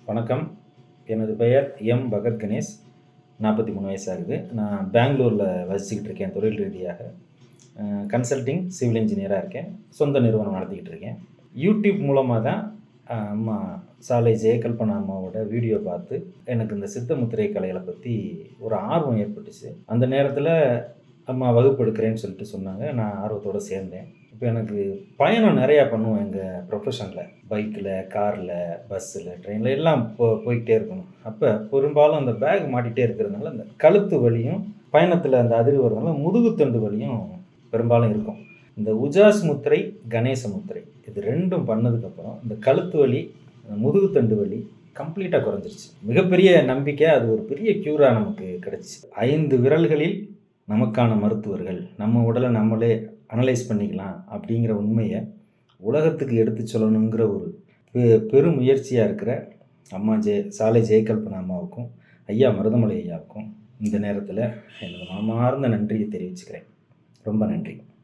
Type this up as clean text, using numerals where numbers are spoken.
வணக்கம். எனது பெயர் எம். பகத் கணேஷ். 43 வயசு ஆகுது. நான் பெங்களூரில் வசிச்சுக்கிட்டு இருக்கேன் தொழில் ரீதியாக. கன்சல்டிங் சிவில் இன்ஜினியராக இருக்கேன். சொந்த நிறுவனம் நடத்திக்கிட்டு இருக்கேன். யூடியூப் மூலமாக தான் அம்மா சாலை ஜெயகல்பனா அம்மாவோட வீடியோ பார்த்து எனக்கு இந்த சித்த முத்திரை கலைகளை பற்றி ஒரு ஆர்வம் ஏற்பட்டுச்சு. அந்த நேரத்தில் அம்மா வகுப்பு எடுக்கிறேன்னு சொல்லிட்டு சொன்னாங்க. நான் ஆர்வத்தோடு சேர்ந்தேன். இப்போ எனக்கு பயணம் நிறையா பண்ணுவோம் எங்கள் ப்ரொஃபஷனில். பைக்கில், காரில், பஸ்ஸில், ட்ரெயினில் எல்லாம் போய்கிட்டே இருக்கணும். அப்போ பெரும்பாலும் அந்த பேக் மாட்டிகிட்டே இருக்கிறதுனால அந்த கழுத்து வலியும், பயணத்தில் அந்த அதிர்வு வரதுனால முதுகுத்தண்டு வலியும் பெரும்பாலும் இருக்கும். இந்த உஜாஸ் முத்திரை, கணேச முத்திரை இது ரெண்டும் பண்ணதுக்கப்புறம் இந்த கழுத்து வலி, முதுகுத்தண்டு வலி கம்ப்ளீட்டாக குறைஞ்சிருச்சு. மிகப்பெரிய நம்பிக்கை, அது ஒரு பெரிய க்யூராக நமக்கு கிடச்சிச்சு. 5 விரல்களில் நமக்கான மருத்துவர்கள், நம்ம உடலை நம்மளே அனலைஸ் பண்ணிக்கலாம் அப்படிங்கிற உண்மையை உலகத்துக்கு எடுத்து சொல்லணுங்கிற ஒரு பெரும் முயற்சியாக இருக்கிற அம்மா சாலை ஜெயகல்பனா அம்மாவுக்கும் ஐயா மருதமலை ஐயாவுக்கும் இந்த நேரத்தில் எனது மனமார்ந்த நன்றியை தெரிவிச்சுக்கிறேன். ரொம்ப நன்றி.